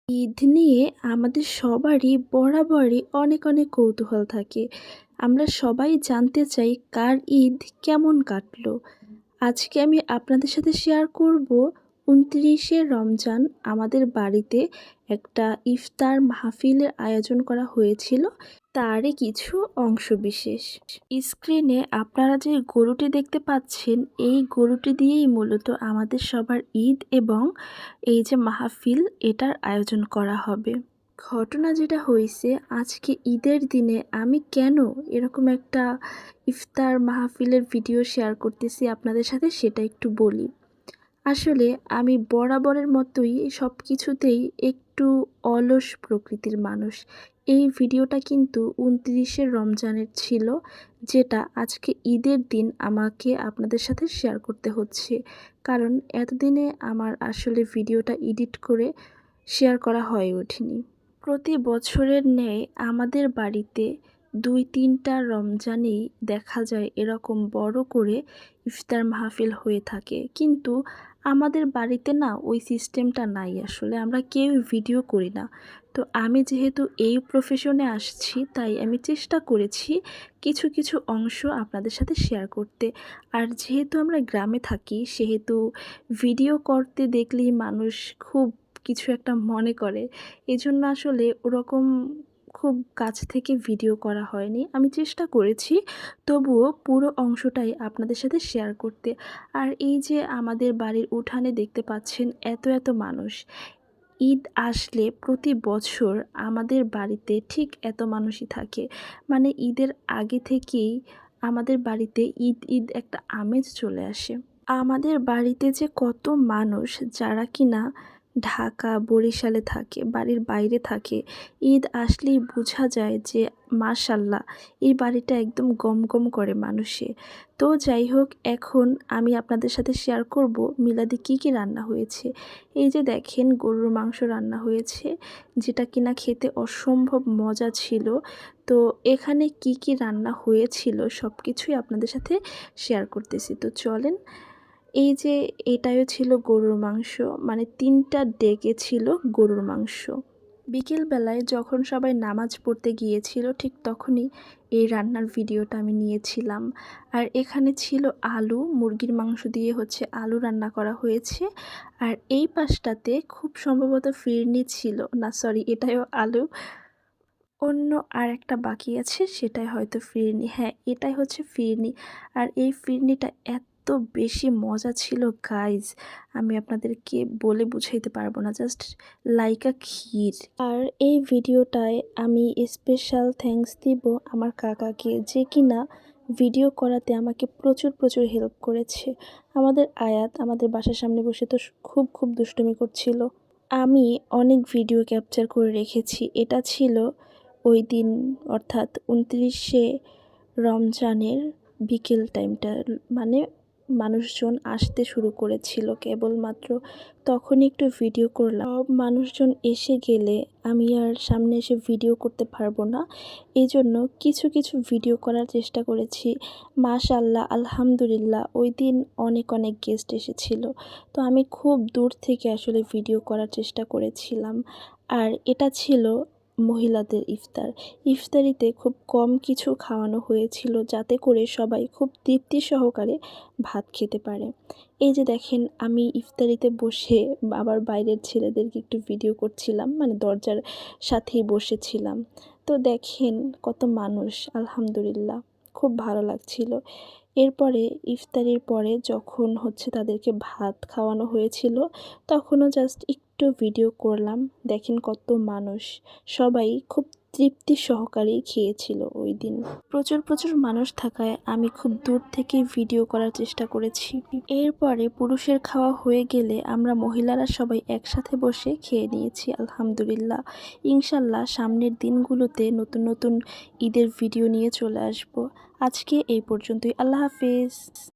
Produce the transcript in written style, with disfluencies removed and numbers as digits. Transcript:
ঈদ নিয়ে আমাদের সবারই বরাবরই অনেক অনেক কৌতূহল থাকে। আমরা সবাই জানতে চাই কার ঈদ কেমন কাটলো। আজকে আমি আপনাদের সাথে শেয়ার করব ২৯শে রমজান আমাদের বাড়িতে একটা ইফতার মাহফিলের আয়োজন করা হয়েছিল, তারই কিছু অংশবিশেষ। স্ক্রিনে আপনারা যে গরুটি দেখতে পাচ্ছেন, এই গরুটি দিয়েই মূলত আমাদের সবার ঈদ এবং এই যে মাহফিল এটার আয়োজন করা হবে। ঘটনা যেটা হয়েছে, আজকে ঈদের দিনে আমি কেন এরকম একটা ইফতার মাহফিলের ভিডিও শেয়ার করতেছি আপনাদের সাথে সেটা একটু বলি। আসলে আমি বরাবরের মতোই সব কিছুতেই একটু অলস প্রকৃতির মানুষ। এই ভিডিওটা কিন্তু ২৯শে রমজানের ছিল, যেটা আজকে ঈদের দিন আমাকে আপনাদের সাথে শেয়ার করতে হচ্ছে। কারণ এতদিনে আমার আসলে ভিডিওটা এডিট করে শেয়ার করা হয়ে ওঠেনি। প্রতি বছরের ন্যায় আমাদের বাড়িতে ২-৩টা রমজানেই দেখা যায় এরকম বড় করে ইফতার মাহফিল হয়ে থাকে। কিন্তু আমাদের বাড়িতে না ওই সিস্টেমটা নাই, আসলে আমরা কেউ ভিডিও করি না। তো আমি যেহেতু এই প্রফেশনে আসছি, তাই আমি চেষ্টা করেছি কিছু কিছু অংশ আপনাদের সাথে শেয়ার করতে। আর যেহেতু আমরা গ্রামে থাকি, সেহেতু ভিডিও করতে দেখলেই মানুষ খুব কিছু একটা মনে করে। এজন্য আসলে ওরকম খুব কাছ থেকে ভিডিও করা হয়নি। আমি চেষ্টা করেছি, তবুও পুরো অংশটাই আপনাদের সাথে শেয়ার করতে। আর এই যে আমাদের বাড়ির উঠানে দেখতে পাচ্ছেন এত এত মানুষ, ঈদ আসলে প্রতি বছর আমাদের বাড়িতে ঠিক এত মানুষই থাকে। মানে ঈদের আগে থেকেই আমাদের বাড়িতে ঈদ ঈদ একটা আমেজ চলে আসে। আমাদের বাড়িতে যে কত মানুষ যারা কিনা ঢাকা, বরিশালে থাকে, বাড়ির বাইরে থাকে, ঈদ আসলেই বোঝা যায় যে মাশাল্লাহ এই বাড়িটা একদম গমগম করে মানুষে। তো যাই হোক, এখন আমি আপনাদের সাথে শেয়ার করব মিলাদে কি কি রান্না হয়েছে। এই যে দেখেন গরুর মাংস রান্না হয়েছে, যেটা কিনা খেতে অসম্ভব মজা ছিল। তো এখানে কি কি রান্না হয়েছিল সব কিছুই আপনাদের সাথে শেয়ার করতেছি। তো চলেন, এই যে এটাও ছিল গরুর মাংস, মানে ৩টা ডেকে ছিল গরুর মাংস। বিকেলবেলায় যখন সবাই নামাজ পড়তে গিয়েছিল, ঠিক তখনই এই রান্নার ভিডিওটা আমি নিয়েছিলাম। আর এখানে ছিল আলু, মুরগির মাংস দিয়ে আলু রান্না করা হয়েছে। আর এই পাশটাতে খুব সম্ভবত ফিরনি ছিল, না সরি এটাও আলু, অন্য আর একটা বাকি আছে সেটাই হয়তো ফিরনি। হ্যাঁ, এটাই ফিরনি। আর এই ফিরনিটা এত বেশি মজা ছিল গাইজ, আমি আপনাদেরকে বলে বুঝাইতে পারবো না, জাস্ট লাইক আ ক্ষীর। আর এই ভিডিওটায় আমি স্পেশাল থ্যাঙ্কস দিব আমার কাকাকে, যে কিনা ভিডিও করাতে আমাকে প্রচুর প্রচুর হেল্প করেছে। আমাদের আয়াত আমাদের বাসার সামনে বসে তো খুব খুব দুষ্টুমি করছিল। আমি অনেক ভিডিও ক্যাপচার করে রেখেছি। এটা ছিল ওই দিন, অর্থাৎ ২৯শে রমজানের বিকেল টাইমটা, মানে মানুষজন আসতে শুরু করেছিল কেবলমাত্র, তখনই একটু ভিডিও করলাম। সব মানুষজন এসে গেলে আমি আর সামনে এসে ভিডিও করতে পারবো না, এই জন্য কিছু কিছু ভিডিও করার চেষ্টা করেছি। মাশাআল্লাহ, আলহামদুলিল্লাহ, ওই দিন অনেক অনেক গেস্ট এসেছিল। তো আমি খুব দূর থেকে আসলে ভিডিও করার চেষ্টা করেছিলাম। আর এটা ছিল মহিলাদের ইফতার। ইফতারিতে খুব কম কিছু খাওয়ানো হয়েছিল, যাতে করে সবাই খুব তৃপ্তি সহকারে ভাত খেতে পারে। এই যে দেখেন, আমি ইফতারিতে বসে আবার বাইরের ছেলেদেরকে একটু ভিডিও করছিলাম, মানে দরজার সাথেই বসেছিলাম। তো দেখেন কত মানুষ, আলহামদুলিল্লাহ খুব ভালো লাগছিল। এরপরে ইফতারির পরে যখন তাদেরকে ভাত খাওয়ানো হয়েছিল, তখনও জাস্ট একটু ভিডিও করলাম। দেখেন কত মানুষ, সবাই খুব তৃপ্তি সহকারেই খেয়েছিল ওই দিন। প্রচুর প্রচুর মানুষ থাকায় আমি খুব দূর থেকে ভিডিও করার চেষ্টা করেছি। এরপরে পুরুষের খাওয়া হয়ে গেলে আমরা মহিলারা সবাই একসাথে বসে খেয়ে নিয়েছি আলহামদুলিল্লাহ। ইনশাল্লাহ সামনের দিনগুলোতে নতুন নতুন ঈদের ভিডিও নিয়ে চলে আসব। আজকে এই পর্যন্তই। আল্লাহ হাফেজ।